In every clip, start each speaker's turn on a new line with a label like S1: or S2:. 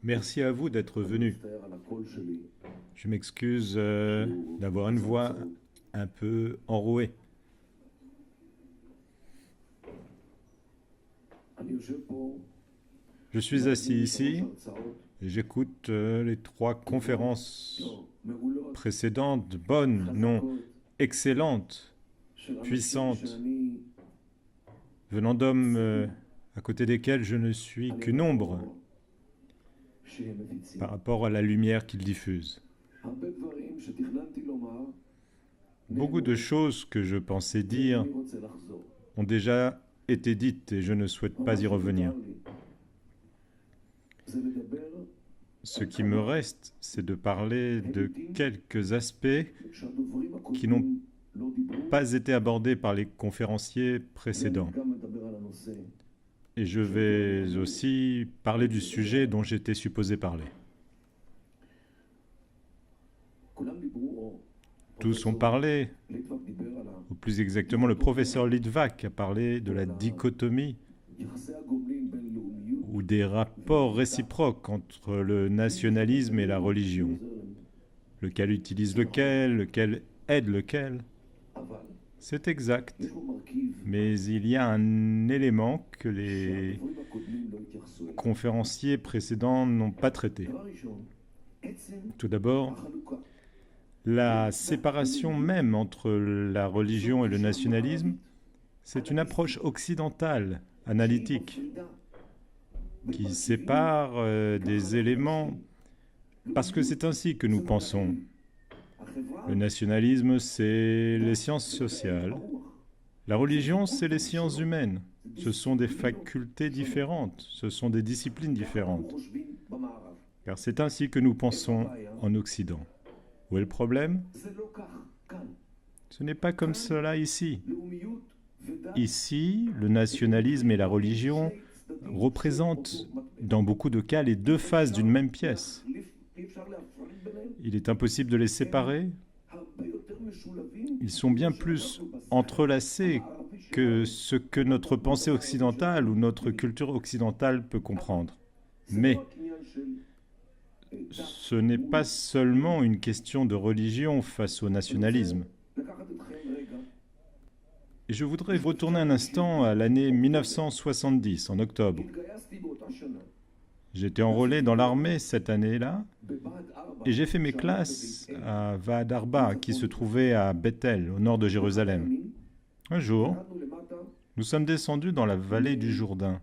S1: Merci à vous d'être venus. Je m'excuse d'avoir une voix un peu enrouée. Je suis assis ici et j'écoute les 3 conférences précédentes, bonnes, non, excellentes, puissantes, venant d'hommes à côté desquels je ne suis qu'une ombre par rapport à la lumière qu'ils diffusent. Beaucoup de choses que je pensais dire ont déjà été dites et je ne souhaite pas y revenir. Ce qui me reste, c'est de parler de quelques aspects qui n'ont pas été abordés par les conférenciers précédents. Et je vais aussi parler du sujet dont j'étais supposé parler. Tous ont parlé, ou plus exactement le professeur Litvak a parlé de la dichotomie ou des rapports réciproques entre le nationalisme et la religion. Lequel utilise lequel aide lequel. C'est exact. Mais il y a un élément que les conférenciers précédents n'ont pas traité. Tout d'abord, la séparation même entre la religion et le nationalisme, c'est une approche occidentale, analytique, qui sépare des éléments parce que c'est ainsi que nous pensons. Le nationalisme, c'est les sciences sociales. La religion, c'est les sciences humaines. Ce sont des facultés différentes, ce sont des disciplines différentes. Car c'est ainsi que nous pensons en Occident. Où est le problème? Ce n'est pas comme cela ici. Ici, le nationalisme et la religion représentent, dans beaucoup de cas, les 2 faces d'une même pièce. Il est impossible de les séparer. Ils sont bien plus entrelacés que ce que notre pensée occidentale ou notre culture occidentale peut comprendre. Mais ce n'est pas seulement une question de religion face au nationalisme. Et je voudrais retourner un instant à l'année 1970, en octobre. J'étais enrôlé dans l'armée cette année-là, et j'ai fait mes classes à Vaad Arba, qui se trouvait à Bethel, au nord de Jérusalem. Un jour, nous sommes descendus dans la vallée du Jourdain.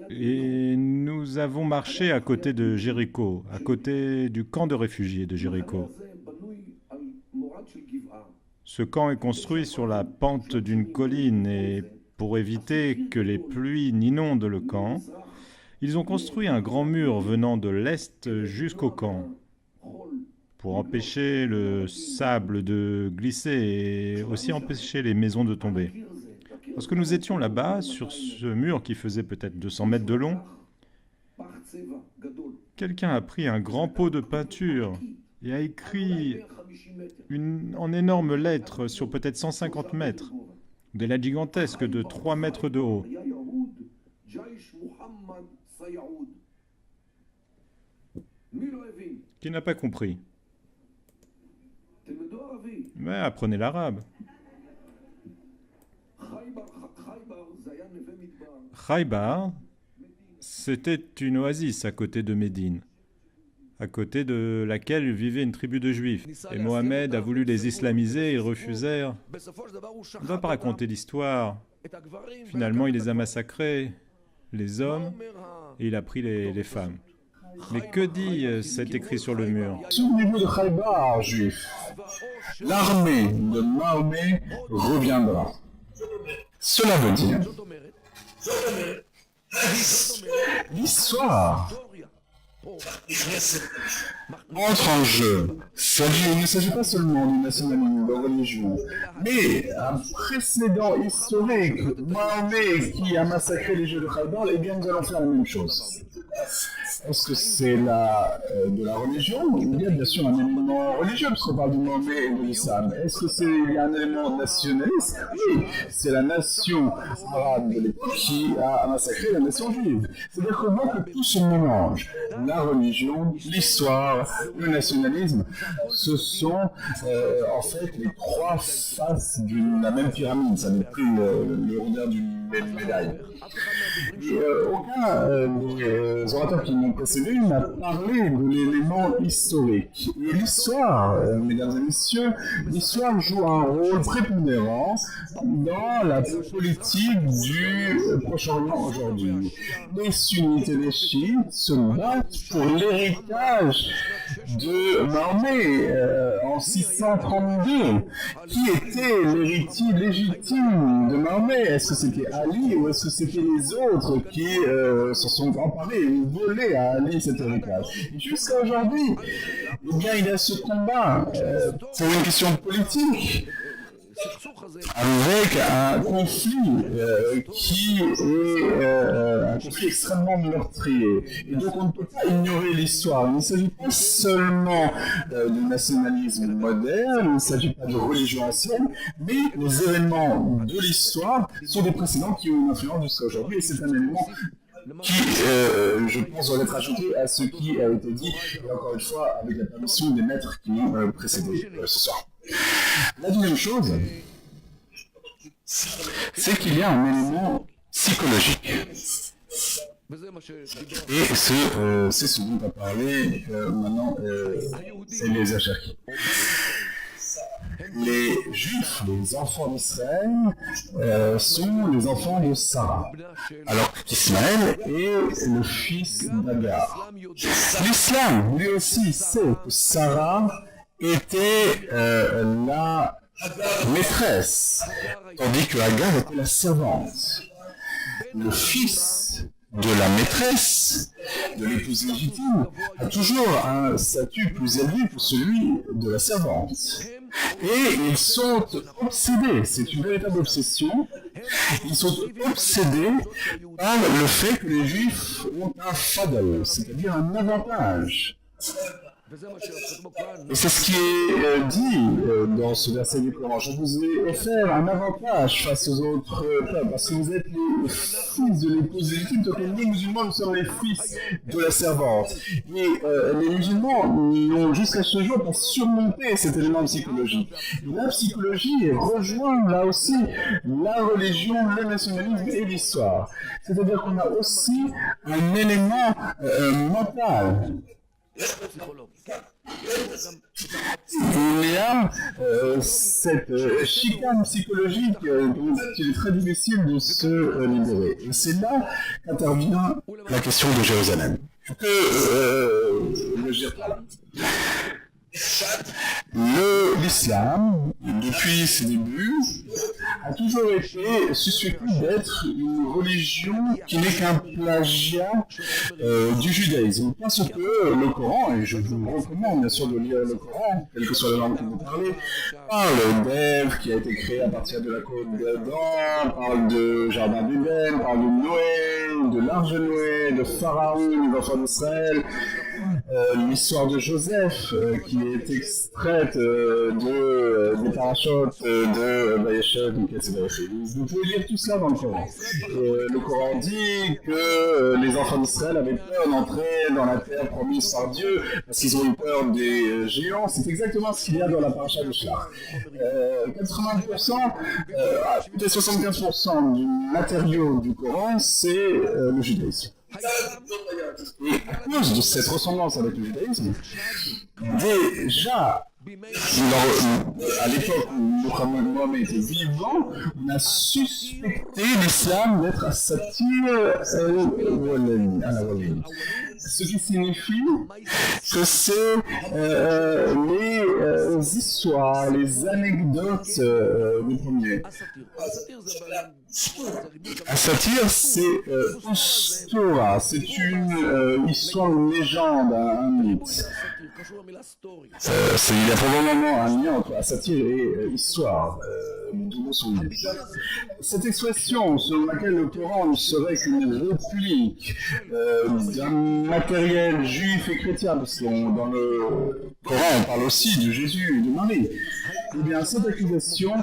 S1: Et nous avons marché à côté de Jéricho, à côté du camp de réfugiés de Jéricho. Ce camp est construit sur la pente d'une colline et pour éviter que les pluies n'inondent le camp, ils ont construit un grand mur venant de l'est jusqu'au camp pour empêcher le sable de glisser et aussi empêcher les maisons de tomber. Lorsque nous étions là-bas, sur ce mur qui faisait peut-être 200 mètres de long, quelqu'un a pris un grand pot de peinture et a écrit en énormes lettres sur peut-être 150 mètres, des lettres gigantesques de 3 mètres de haut. Qui n'a pas compris? Mais apprenez l'arabe. Khaybar, c'était une oasis à côté de Médine, à côté de laquelle vivait une tribu de Juifs. Et Mohamed a voulu les islamiser, ils refusèrent. On ne va pas raconter l'histoire. Finalement, il les a massacrés, les hommes, et il a pris les femmes. Mais que dit cet écrit sur le mur?
S2: Souvenez-vous de Khaybar, juif. L'armée de Mahomet reviendra. Cela veut dire l'histoire entre en jeu. Il ne s'agit pas seulement du nationalisme, de la religion, mais un précédent historique, Mahomet qui a massacré les Juifs de Khaybar, eh bien nous allons faire la même chose. est-ce que c'est de la religion? Il y a bien sûr un élément religieux, parce qu'on parle du Mahomet et de l'islam. Est-ce que il y a un élément nationaliste? Oui, c'est la nation arabe de l'époque qui a massacré la nation juive. C'est-à-dire qu'on voit que tout se mélange. La religion, l'histoire, le nationalisme, ce sont en fait les trois faces de la même pyramide. Ça n'est plus le rondeur d'une même médaille. Aucun des orateurs qui m'ont précédé n'a parlé de l'élément historique. Et l'histoire, mesdames et messieurs, l'histoire joue un rôle prépondérant dans la politique du Proche-Orient aujourd'hui. Les sunnites et les chiites se battent pour l'héritage de Mahomet en 632. Qui était l'héritier légitime de Mahomet? Est-ce que c'était Ali ou est-ce que c'était les autres qui se sont emparés ou volés à Ali cet héritage? Jusqu'à aujourd'hui, eh bien, il y a ce combat pour une question politique avec un conflit qui est un conflit extrêmement meurtrier. Et donc on ne peut pas ignorer l'histoire. Il ne s'agit pas seulement de nationalisme moderne, il ne s'agit pas de religion ancienne, mais les événements de l'histoire sont des précédents qui ont une influence jusqu'à aujourd'hui. Et c'est un élément qui, je pense, doit être ajouté à ce qui a été dit, et encore une fois, avec la permission des maîtres qui m'ont précédé ce soir. La deuxième chose, c'est qu'il y a un élément psychologique. Et c'est ce dont a parlé maintenant Eliezer Cherki. Les Juifs, les enfants d'Israël, sont les enfants de Sarah, alors qu'Ismaël est le fils d'Agar. L'islam, lui aussi, sait que Sarah était la maîtresse, tandis que Agar était la servante. Le fils de la maîtresse, de l'épouse légitime, a toujours un statut plus élevé que celui de la servante. Et ils sont obsédés, c'est une véritable obsession, ils sont obsédés par le fait que les Juifs ont un fadl, c'est-à-dire un avantage. Et c'est ce qui est dit dans ce verset du Coran. Je vous ai offert un avantage face aux autres peuples, parce que vous êtes les fils de l'épouse légitime, donc les musulmans, nous sommes les fils de la servante. Mais les musulmans n'ont jusqu'à ce jour pas surmonté cet élément psychologique. Et la psychologie rejoint là aussi la religion, le nationalisme et l'histoire. C'est-à-dire qu'on a aussi un élément mental. Il y a cette chicane psychologique dont il est très difficile de se libérer. Et c'est là qu'intervient la question de Jérusalem. Le Jérusalem. L'islam, depuis ses débuts, a toujours été suspecté d'être une religion qui n'est qu'un plagiat du judaïsme. Parce que le Coran, et je vous recommande bien sûr de lire le Coran, quelle que soit la langue que vous parlez, parle d'Ève qui a été créée à partir de la côte d'Adam, parle de Jardin d'Éden, parle de Noé, de l'arche de Noé, de Pharaon, des enfants d'Israël, l'histoire de Joseph qui est extraite des parachutes de Vayeshev, vous pouvez lire tout cela dans le Coran. Le Coran dit que les enfants d'Israël avaient peur d'entrer dans la terre promise par Dieu parce qu'ils ont eu peur des géants. C'est exactement ce qu'il y a dans la paracha de Shlach. 80%, peut-être 75% du matériau du Coran, c'est le judaïsme. Et à cause de cette ressemblance avec le judaïsme, déjà, à l'époque où Mohammed était vivant, on a suspecté l'islam d'être un satir al-Walani. Ce qui signifie que c'est les histoires, les anecdotes des premiers. Un satire, c'est Torah, c'est une histoire, une légende, un mythe. Il y a probablement un lien entre la satire et histoire, d'où son livre. Cette expression selon laquelle le Coran ne serait qu'une réplique d'un matériel juif et chrétien, parce que dans le Coran on parle aussi de Jésus et de Marie, eh bien cette accusation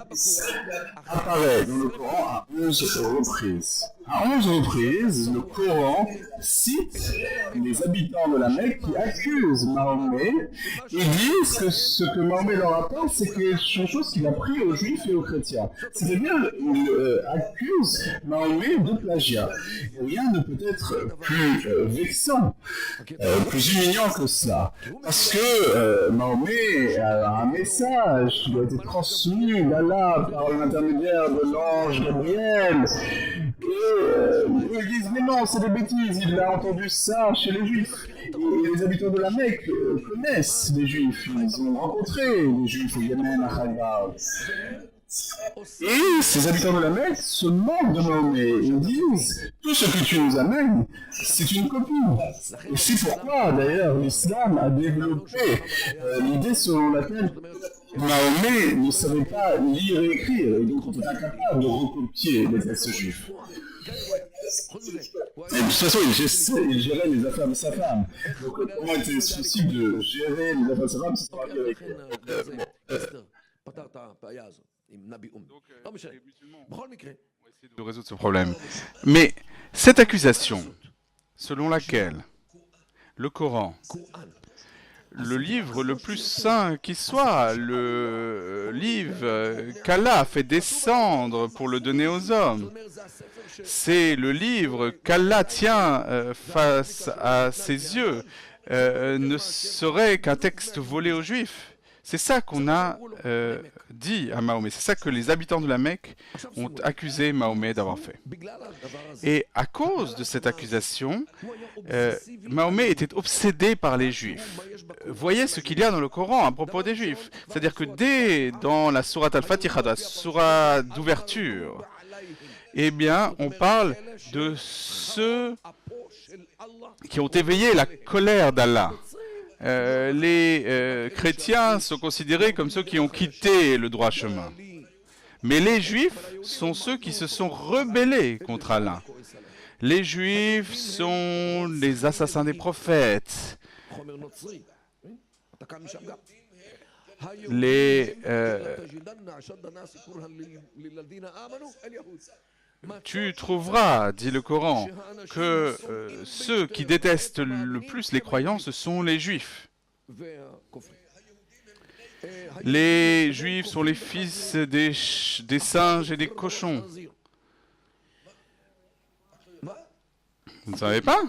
S2: apparaît dans le Coran à 11 reprises. À 11 reprises, le Coran cite les habitants de la Mecque qui accusent Mahomet et disent que ce que Mahomet leur apporte, c'est quelque chose qu'il a pris aux Juifs et aux chrétiens. C'est-à-dire, ils accusent Mahomet de plagiat. Rien ne peut être plus vexant, plus humiliant que cela. Parce que Mahomet a un message qui doit être transmis d'Allah par l'intermédiaire de l'ange Gabriel. Et ils disent mais non, c'est des bêtises, il a entendu ça chez les Juifs. Et les habitants de la Mecque connaissent les Juifs, ils ont rencontré les Juifs au Yémen, à Khaybar. Et ces habitants de la Mecque se moquent de Mahomet et disent tout ce que tu nous amènes, c'est une copie. Et c'est pourquoi d'ailleurs l'islam a développé l'idée selon laquelle Mahomet ne savait pas lire et écrire, et donc il était incapable de recopier les textes juifs. Et de toute façon, il gérait les affaires de sa femme. Donc comment était-ce possible de gérer les affaires de sa femme si c'est pas avec
S3: de résoudre ce problème. Mais cette accusation, selon laquelle le Coran, le livre le plus saint qui soit, le livre qu'Allah a fait descendre pour le donner aux hommes, c'est le livre qu'Allah tient face à ses yeux, ne serait qu'un texte volé aux Juifs. C'est ça qu'on a dit à Mahomet. C'est ça que les habitants de la Mecque ont accusé Mahomet d'avoir fait. Et à cause de cette accusation, Mahomet était obsédé par les Juifs. Voyez ce qu'il y a dans le Coran à propos des Juifs. C'est-à-dire que dès dans la sourate Al-Fatiha, la sourate d'ouverture, eh bien, on parle de ceux qui ont éveillé la colère d'Allah. Les chrétiens sont considérés comme ceux qui ont quitté le droit chemin. Mais les Juifs sont ceux qui se sont rebellés contre Allah. Les Juifs sont les assassins des prophètes. Tu trouveras, dit le Coran, que ceux qui détestent le plus les croyants, ce sont les Juifs. Les Juifs sont les fils des singes et des cochons. Vous ne savez pas?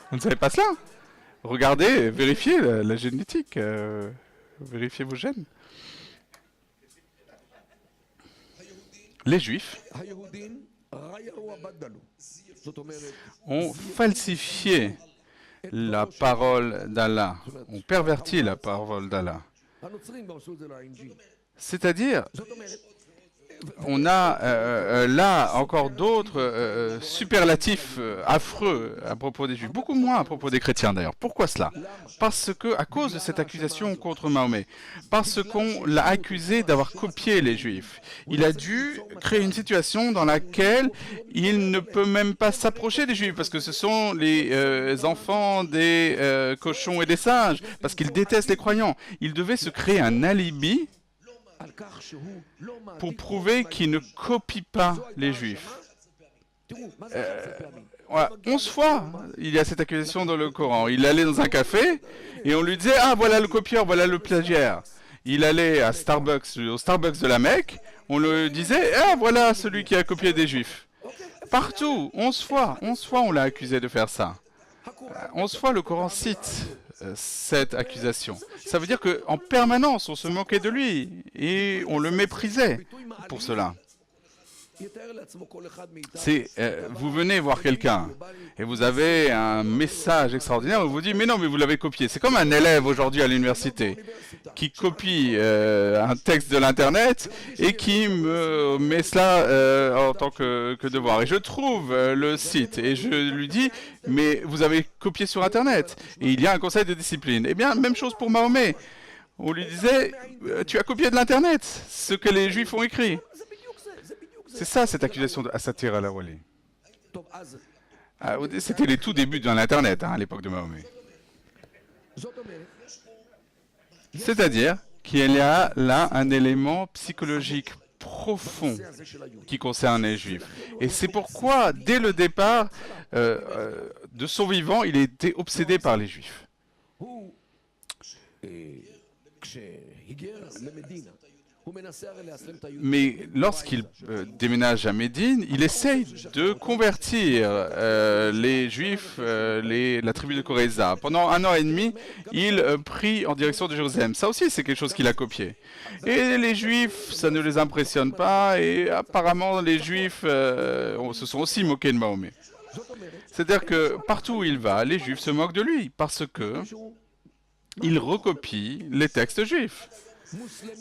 S3: Vous ne savez pas cela? Regardez, vérifiez la génétique, vérifiez vos gènes. Les Juifs ont falsifié la parole d'Allah, ont perverti la parole d'Allah. C'est-à-dire, on a là encore d'autres superlatifs affreux à propos des Juifs, beaucoup moins à propos des chrétiens d'ailleurs. Pourquoi cela? Parce que, à cause de cette accusation contre Mahomet, parce qu'on l'a accusé d'avoir copié les Juifs, il a dû créer une situation dans laquelle il ne peut même pas s'approcher des Juifs, parce que ce sont les enfants des cochons et des singes, parce qu'il déteste les croyants. Il devait se créer un alibi pour prouver qu'il ne copie pas les Juifs. Voilà. 11 fois, il y a cette accusation dans le Coran. Il allait dans un café et on lui disait « Ah, voilà le copieur, voilà le plagiaire ». Il allait à Starbucks, au Starbucks de la Mecque, on lui disait « Ah, voilà celui qui a copié des Juifs ». Partout, 11 fois on l'a accusé de faire ça. 11 fois le Coran cite cette accusation. Ça veut dire qu'en permanence, on se moquait de lui et on le méprisait pour cela. Vous venez voir quelqu'un et vous avez un message extraordinaire, on vous dit mais non, mais vous l'avez copié. C'est comme un élève aujourd'hui à l'université qui copie un texte de l'internet et qui me met cela en tant que devoir. Et je trouve le site et je lui dis mais vous avez copié sur internet et il y a un conseil de discipline. Eh bien, même chose pour Mahomet. On lui disait tu as copié de l'internet ce que les juifs ont écrit. C'est ça, cette accusation de Asatir al-Awali. C'était les tout débuts de l'Internet, à l'époque de Mahomet. C'est-à-dire qu'il y a là un élément psychologique profond qui concerne les Juifs. Et c'est pourquoi, dès le départ de son vivant, il était obsédé par les Juifs. Mais lorsqu'il déménage à Médine, il essaye de convertir les Juifs, la tribu de Koréza. Pendant 1 an et demi, il prie en direction de Jérusalem. Ça aussi, c'est quelque chose qu'il a copié. Et les Juifs, ça ne les impressionne pas. Et apparemment, les Juifs se sont aussi moqués de Mahomet. C'est-à-dire que partout où il va, les Juifs se moquent de lui parce que il recopie les textes juifs.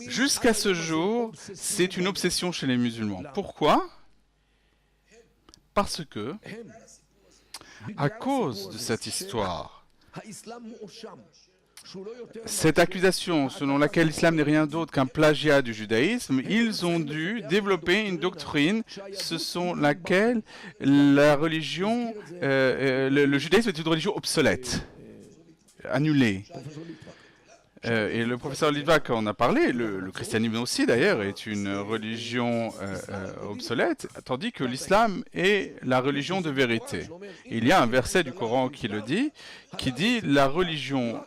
S3: Jusqu'à ce jour, c'est une obsession chez les musulmans. Pourquoi? Parce que, à cause de cette histoire, cette accusation selon laquelle l'islam n'est rien d'autre qu'un plagiat du judaïsme, ils ont dû développer une doctrine selon laquelle la religion, le judaïsme est une religion obsolète, annulée. Et le professeur Litvak en a parlé, le christianisme aussi d'ailleurs est une religion obsolète, tandis que l'islam est la religion de vérité. Et il y a un verset du Coran qui le dit, qui dit la religion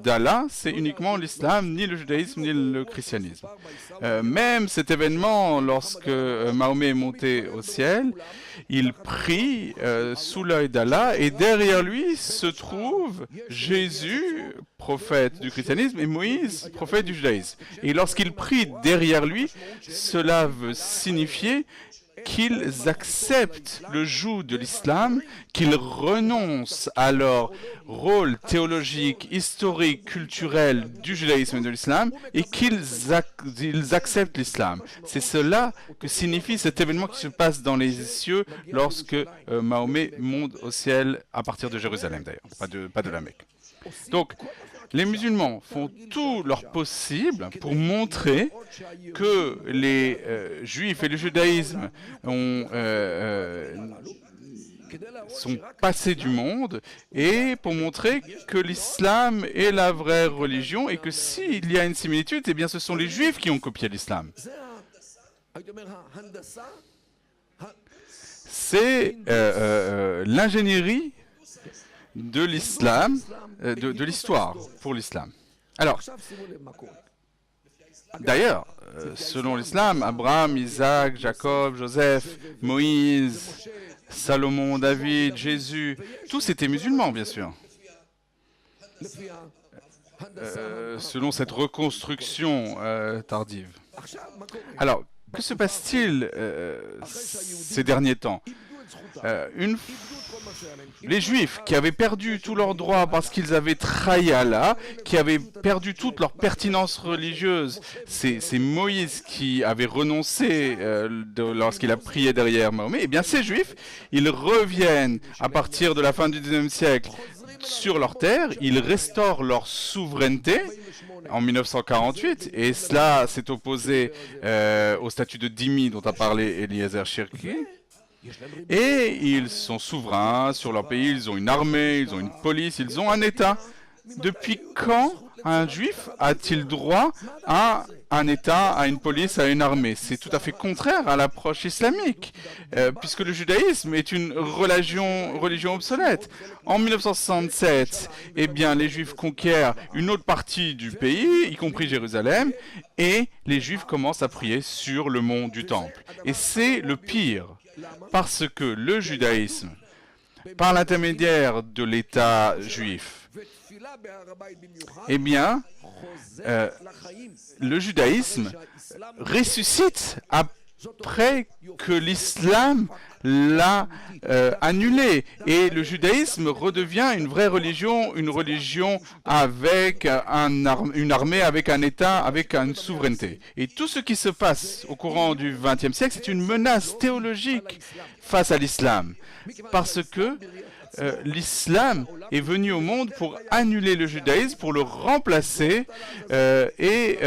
S3: d'Allah, c'est uniquement l'islam, ni le judaïsme, ni le christianisme. Même cet événement, lorsque Mahomet est monté au ciel, il prie sous l'œil d'Allah et derrière lui se trouve Jésus, prophète du christianisme, et Moïse, prophète du judaïsme. Et lorsqu'il prie derrière lui, cela veut signifier qu'ils acceptent le joug de l'islam, qu'ils renoncent à leur rôle théologique, historique, culturel du judaïsme et de l'islam, et qu'ils acceptent l'islam. C'est cela que signifie cet événement qui se passe dans les cieux lorsque Mahomet monte au ciel à partir de Jérusalem d'ailleurs, pas de la Mecque. Donc, les musulmans font tout leur possible pour montrer que les juifs et le judaïsme sont passés du monde et pour montrer que l'islam est la vraie religion et que s'il y a une similitude, eh bien ce sont les juifs qui ont copié l'islam. C'est l'ingénierie de l'islam, de l'histoire pour l'islam. Alors, d'ailleurs, selon l'islam, Abraham, Isaac, Jacob, Joseph, Moïse, Salomon, David, Jésus, tous étaient musulmans, bien sûr. Selon cette reconstruction tardive. Alors, que se passe-t-il ces derniers temps? Les Juifs qui avaient perdu tous leurs droits parce qu'ils avaient trahi Allah, qui avaient perdu toute leur pertinence religieuse, c'est Moïse qui avait renoncé lorsqu'il a prié derrière Mahomet, et bien ces Juifs, ils reviennent à partir de la fin du XIXe siècle sur leur terre, ils restaurent leur souveraineté en 1948, et cela s'est opposé au statut de dhimmi dont a parlé Eliezer Shirki. Et ils sont souverains sur leur pays, ils ont une armée, ils ont une police, ils ont un État. Depuis quand un juif a-t-il droit à un État, à une police, à une armée? C'est tout à fait contraire à l'approche islamique, puisque le judaïsme est une religion obsolète. En 1967, eh bien, les Juifs conquièrent une autre partie du pays, y compris Jérusalem, et les Juifs commencent à prier sur le mont du Temple. Et c'est le pire. Parce que le judaïsme, par l'intermédiaire de l'État juif, eh bien, le judaïsme ressuscite après que l'islam l'a annulé. Et le judaïsme redevient une vraie religion, une religion avec une armée, avec un État, avec une souveraineté. Et tout ce qui se passe au courant du XXe siècle, c'est une menace théologique face à l'islam. Parce que l'islam est venu au monde pour annuler le judaïsme, pour le remplacer et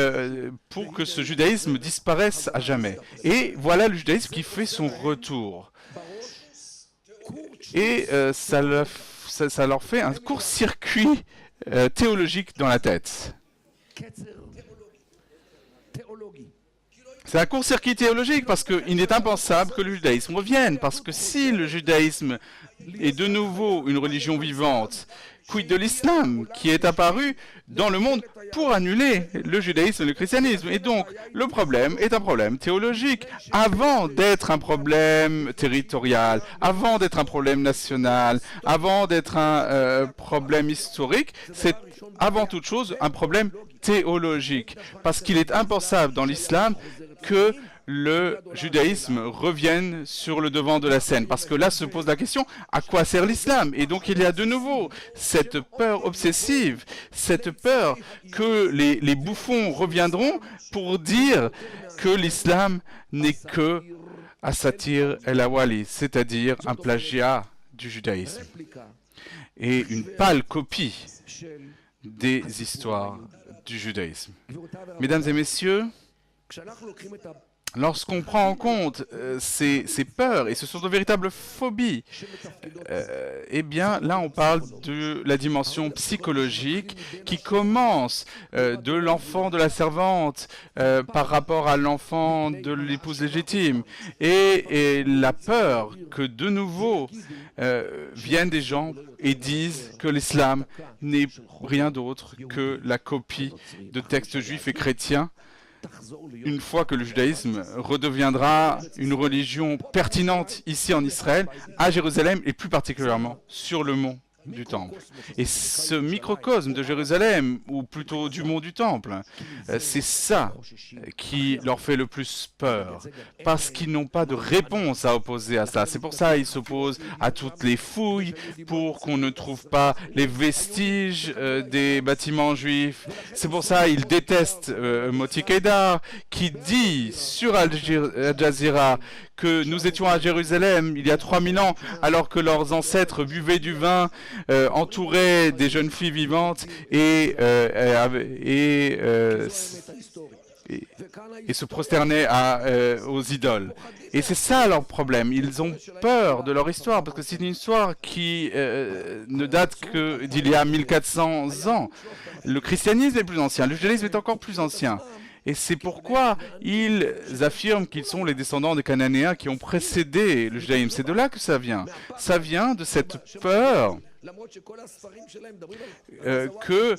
S3: pour que ce judaïsme disparaisse à jamais. Et voilà le judaïsme qui fait son retour. Et ça leur fait un court-circuit théologique dans la tête. C'est un court-circuit théologique parce qu'il est impensable que le judaïsme revienne. Parce que si le judaïsme est de nouveau une religion vivante, quid de l'islam qui est apparu dans le monde pour annuler le judaïsme et le christianisme. Et donc, le problème est un problème théologique. Avant d'être un problème territorial, avant d'être un problème national, avant d'être un problème historique, c'est avant toute chose un problème théologique. Parce qu'il est impensable dans l'islam que le judaïsme revienne sur le devant de la scène. Parce que là se pose la question, à quoi sert l'islam? Et donc il y a de nouveau cette peur obsessive, cette peur que les bouffons reviendront pour dire que l'islam n'est que Asatir el-Awali, c'est-à-dire un plagiat du judaïsme et une pâle copie des histoires du judaïsme. Mesdames et messieurs, lorsqu'on prend en compte ces peurs, et ce sont de véritables phobies, eh bien là on parle de la dimension psychologique qui commence de l'enfant de la servante par rapport à l'enfant de l'épouse légitime. Et la peur que de nouveau viennent des gens et disent que l'islam n'est rien d'autre que la copie de textes juifs et chrétiens, une fois que le judaïsme redeviendra une religion pertinente ici en Israël, à Jérusalem et plus particulièrement sur le mont du Temple. Et ce microcosme de Jérusalem, ou plutôt du mont du Temple, c'est ça qui leur fait le plus peur, parce qu'ils n'ont pas de réponse à opposer à ça. C'est pour ça qu'ils s'opposent à toutes les fouilles, pour qu'on ne trouve pas les vestiges des bâtiments juifs. C'est pour ça qu'ils détestent Moti Kedar, qui dit sur Al Jazeera que nous étions à Jérusalem il y a 3000 ans, alors que leurs ancêtres buvaient du vin, entouraient des jeunes filles vivantes et se prosternaient aux idoles. Et c'est ça leur problème. Ils ont peur de leur histoire, parce que c'est une histoire qui ne date que d'il y a 1400 ans. Le christianisme est plus ancien, le judaïsme est encore plus ancien. Et c'est pourquoi ils affirment qu'ils sont les descendants des Cananéens qui ont précédé le judaïsme. C'est de là que ça vient. Ça vient de cette peur que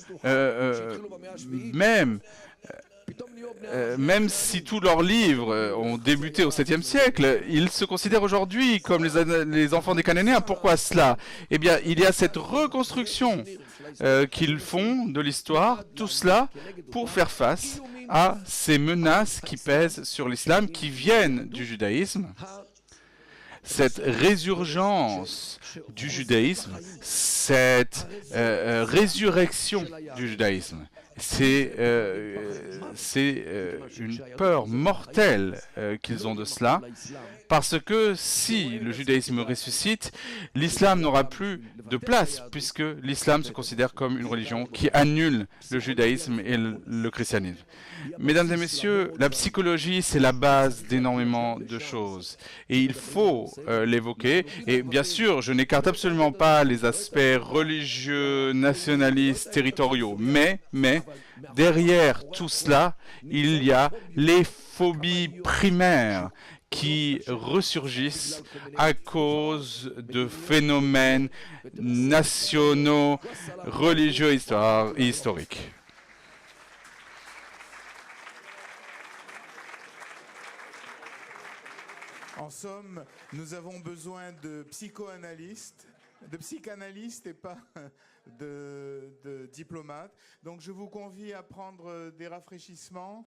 S3: même si tous leurs livres ont débuté au 7e siècle, ils se considèrent aujourd'hui comme les enfants des Cananéens. Pourquoi cela? Eh bien, il y a cette reconstruction qu'ils font de l'histoire, tout cela pour faire face à ces menaces qui pèsent sur l'islam, qui viennent du judaïsme. Cette résurgence du judaïsme, cette résurrection du judaïsme, c'est une peur mortelle qu'ils ont de cela, parce que si le judaïsme ressuscite, l'islam n'aura plus de place, puisque l'islam se considère comme une religion qui annule le judaïsme et le christianisme. Mesdames et messieurs, la psychologie, c'est la base d'énormément de choses. Et il faut l'évoquer. Et bien sûr, je n'écarte absolument pas les aspects religieux, nationalistes, territoriaux. Mais, derrière tout cela, il y a les phobies primaires qui ressurgissent à cause de phénomènes nationaux, religieux et historiques.
S4: En somme, nous avons besoin de psychanalystes et pas de diplomates. Donc je vous convie à prendre des rafraîchissements.